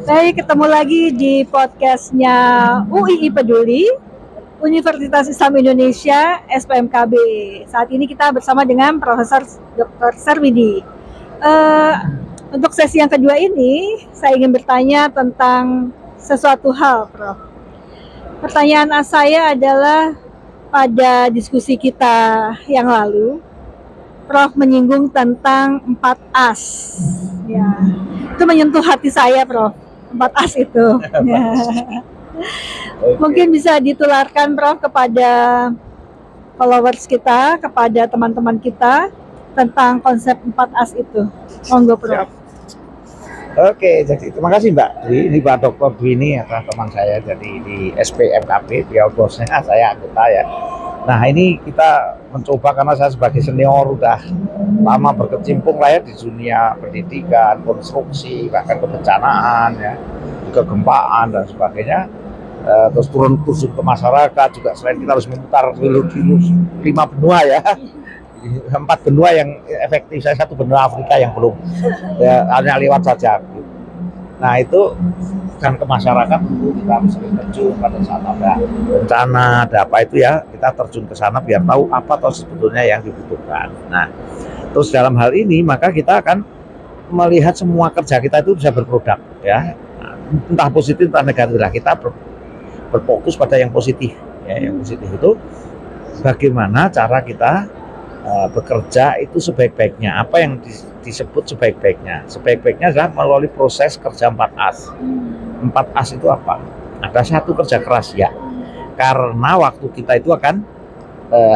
Baik, ketemu lagi di podcastnya UII Peduli, Universitas Islam Indonesia, SPMKB. Saat ini kita bersama dengan Profesor Dr. Sarwidi. Untuk sesi yang kedua ini, saya ingin bertanya tentang sesuatu hal, Prof. Pertanyaan saya adalah pada diskusi kita yang lalu, Prof menyinggung tentang 4 as. Ya, itu menyentuh hati saya, Prof. 4 as itu. Ya. Mungkin bisa ditularkan, Prof, kepada followers kita, kepada teman-teman kita tentang konsep 4 as itu. Monggo, Prof. Siap. Oke, jadi terima kasih Mbak Dwi. Ini Pak Dr. Dwi ini adalah teman saya jadi di SPMKB, dia bosnya, saya anggota ya. Nah ini kita mencoba karena saya sebagai senior udah lama berkecimpung lah ya di dunia pendidikan, konstruksi, bahkan kebencanaan ya, juga gempaan dan sebagainya. Terus turun ke masyarakat juga, selain kita harus memutar dulu 5 benua ya, 4 benua yang efektif, saya 1 benua Afrika yang belum ya, hanya lewat saja. Nah itu dan ke masyarakat kita harus terjun pada saat ada bencana, ada apa itu ya, kita terjun ke sana biar tahu apa toh sebetulnya yang dibutuhkan. Nah terus dalam hal ini maka kita akan melihat semua kerja kita itu bisa berproduk ya, entah positif entah negatif lah. Kita berfokus pada yang positif ya. Yang positif itu bagaimana cara kita bekerja itu sebaik-baiknya. Apa yang disebut sebaik-baiknya? Sebaik-baiknya adalah melalui proses kerja 4 as. 4 as itu apa? Ada 1 kerja keras ya. Karena waktu kita itu akan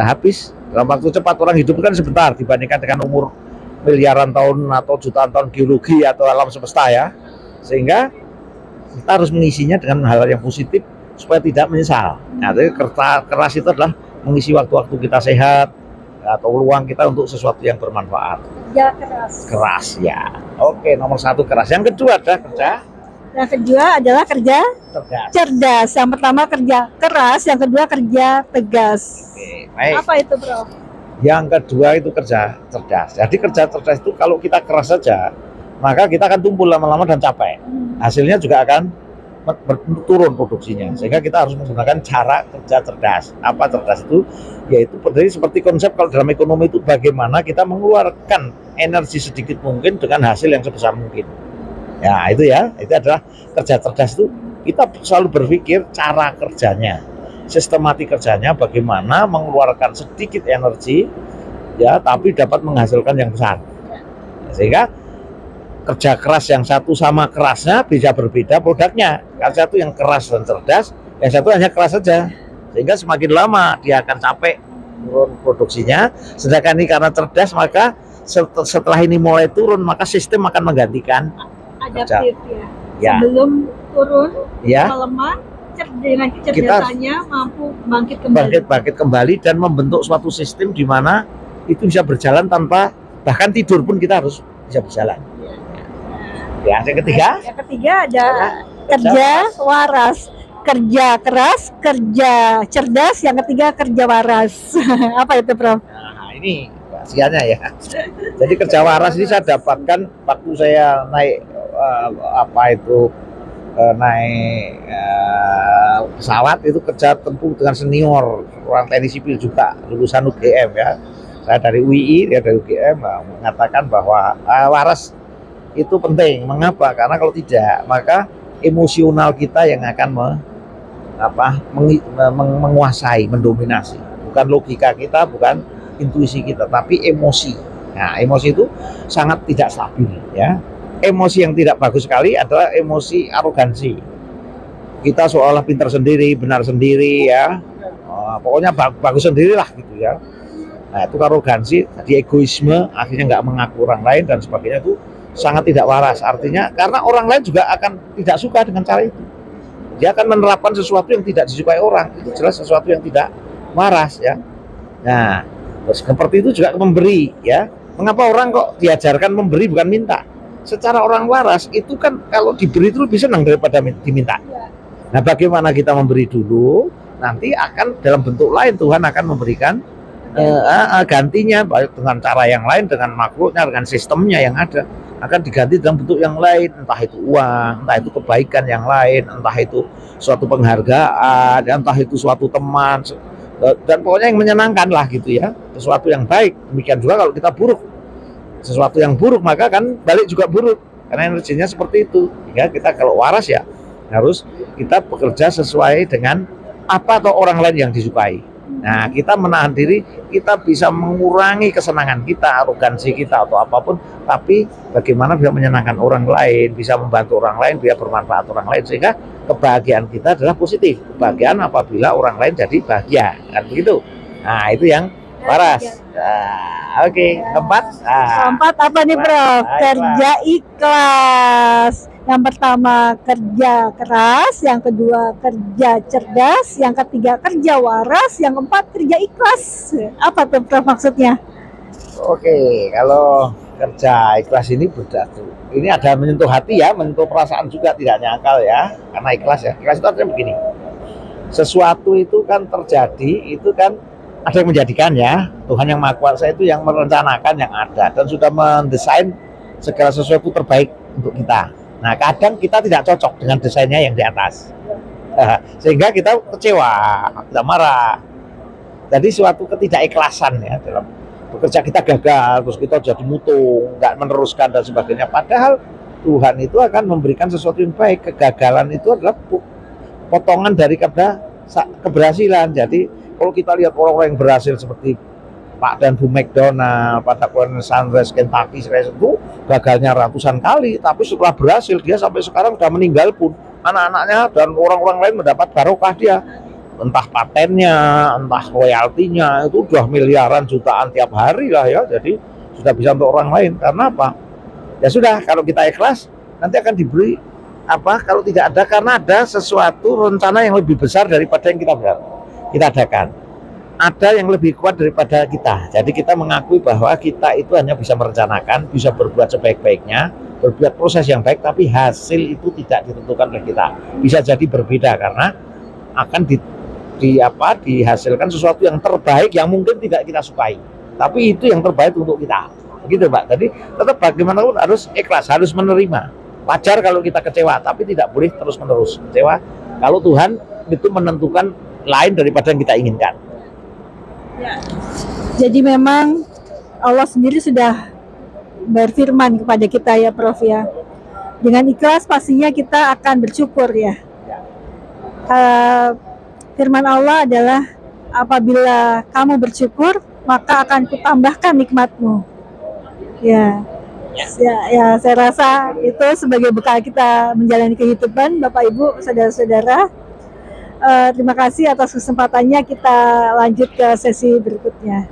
habis dalam waktu cepat. Orang hidup kan sebentar dibandingkan dengan umur miliaran tahun atau jutaan tahun geologi atau alam semesta ya. Sehingga kita harus mengisinya dengan hal-hal yang positif supaya tidak menyesal. Nah, jadi kerja keras itu adalah mengisi waktu-waktu kita sehat atau luang kita untuk sesuatu yang bermanfaat. Kerja keras. Keras ya. Oke, nomor 1 keras. Yang kedua adalah kerja. Yang kedua adalah kerja cerdas. Yang pertama kerja keras, yang kedua kerja tegas. Oke, baik. Apa itu, Prof? Yang kedua itu kerja cerdas. Jadi kerja cerdas itu kalau kita keras saja, maka kita akan tumpul lama-lama dan capek. Hasilnya juga akan turun produksinya, sehingga kita harus menggunakan cara kerja cerdas. Apa cerdas itu? Yaitu seperti konsep kalau dalam ekonomi itu bagaimana kita mengeluarkan energi sedikit mungkin dengan hasil yang sebesar mungkin. Ya itu ya, itu adalah kerja cerdas. Itu kita selalu berpikir cara kerjanya, sistematik kerjanya, bagaimana mengeluarkan sedikit energi ya, tapi dapat menghasilkan yang besar. Sehingga kerja keras yang satu sama kerasnya bisa berbeda produknya. Yang satu yang keras dan cerdas, yang satu hanya keras saja. Sehingga semakin lama dia akan capek turun produksinya. Sedangkan ini karena cerdas, maka setelah ini mulai turun, maka sistem akan menggantikan. Adaptif ya. Sebelum turun, ya, melemah, dengan kecerdasannya mampu bangkit kembali dan membentuk suatu sistem di mana itu bisa berjalan tanpa, bahkan tidur pun kita harus bisa berjalan. Ya, yang ketiga? Yang ketiga ada kerja waras, kerja keras, kerja cerdas. Yang ketiga kerja waras. Apa itu, Prof? Nah, ini rahasianya ya. Jadi kerja waras ini saya dapatkan waktu saya naik naik pesawat itu kerja tempuh dengan senior orang teknik sipil juga lulusan UGM ya. Saya dari UII, dia dari UGM mengatakan bahwa waras itu penting. Mengapa? Karena kalau tidak, maka emosional kita yang akan menguasai, mendominasi. Bukan logika kita, bukan intuisi kita, tapi emosi. Nah, emosi itu sangat tidak stabil ya. Emosi yang tidak bagus sekali adalah emosi arogansi. Kita seolah pintar sendiri, benar sendiri ya. Pokoknya bagus sendirilah gitu ya. Nah, itu arogansi, jadi egoisme, akhirnya nggak mengaku orang lain dan sebagainya, itu sangat tidak waras. Artinya karena orang lain juga akan tidak suka dengan cara itu. Dia akan menerapkan sesuatu yang tidak disukai orang. Itu jelas sesuatu yang tidak waras ya. Nah, terus seperti itu juga memberi ya. Mengapa orang kok diajarkan memberi bukan minta? Secara orang waras itu kan kalau diberi itu lebih senang daripada diminta. Nah, bagaimana kita memberi dulu, nanti akan dalam bentuk lain Tuhan akan memberikan gantinya, baik dengan cara yang lain, dengan makhluknya, dengan sistemnya yang ada. akan diganti dalam bentuk yang lain, entah itu uang, entah itu kebaikan yang lain, entah itu suatu penghargaan, entah itu suatu teman, dan pokoknya yang menyenangkan lah gitu ya, sesuatu yang baik. Demikian juga kalau kita buruk, sesuatu yang buruk maka kan balik juga buruk, karena energinya seperti itu. Sehingga kita kalau waras ya harus kita bekerja sesuai dengan apa atau orang lain yang disukai. Nah, kita menahan diri, kita bisa mengurangi kesenangan kita, arogansi kita atau apapun, tapi bagaimana bisa menyenangkan orang lain, bisa membantu orang lain, bisa bermanfaat orang lain, sehingga kebahagiaan kita adalah positif. Kebahagiaan apabila orang lain jadi bahagia, kan begitu. Nah, itu yang waras. Nah, oke. Keempat. Keempat apa nih, Prof? Kerja ikhlas. Yang pertama kerja keras, yang kedua kerja cerdas, yang ketiga kerja waras, yang keempat kerja ikhlas. Apa tuh, Prof, maksudnya? Oke, kalau kerja ikhlas ini berdasar. Ini ada menyentuh hati ya, menyentuh perasaan juga, tidak nyakal ya, karena ikhlas ya. Ikhlas itu artinya begini. Sesuatu itu kan terjadi, itu kan ada yang menjadikan ya. Tuhan yang Maha Kuasa itu yang merencanakan yang ada dan sudah mendesain segala sesuatu terbaik untuk kita. Nah, kadang kita tidak cocok dengan desainnya yang di atas, sehingga kita kecewa, kita marah. Jadi suatu ketidakikhlasan ya dalam bekerja, kita gagal, terus kita jadi mutung, nggak meneruskan dan sebagainya. Padahal Tuhan itu akan memberikan sesuatu yang baik. Kegagalan itu adalah potongan dari keberhasilan. Jadi kalau kita lihat orang-orang yang berhasil seperti Pak dan Bu McDonald, pada Colonel Sanders, Kentucky, itu gagalnya ratusan kali, tapi setelah berhasil dia sampai sekarang sudah meninggal pun anak-anaknya dan orang-orang lain mendapat barokah dia, entah patennya, entah royaltinya, itu udah miliaran jutaan tiap hari lah ya. Jadi sudah bisa untuk orang lain. Karena apa? Ya sudah, kalau kita ikhlas nanti akan diberi apa kalau tidak ada, karena ada sesuatu rencana yang lebih besar daripada yang kita adakan. Ada yang lebih kuat daripada kita. Jadi kita mengakui bahwa kita itu hanya bisa merencanakan, bisa berbuat sebaik-baiknya, berbuat proses yang baik, tapi hasil itu tidak ditentukan oleh kita. Bisa jadi berbeda karena akan dihasilkan sesuatu yang terbaik yang mungkin tidak kita sukai. Tapi itu yang terbaik untuk kita. Begitu, Pak. Jadi tetap bagaimanapun harus ikhlas, harus menerima. Wajar kalau kita kecewa, tapi tidak boleh terus-menerus kecewa kalau Tuhan itu menentukan lain daripada yang kita inginkan. Ya. Jadi memang Allah sendiri sudah berfirman kepada kita ya, Prof ya. Dengan ikhlas pastinya kita akan bersyukur ya. Firman Allah adalah apabila kamu bersyukur maka akan kutambahkan nikmatmu. Ya, saya rasa itu sebagai bekal kita menjalani kehidupan, Bapak Ibu, saudara-saudara. Terima kasih atas kesempatannya. Kita lanjut ke sesi berikutnya.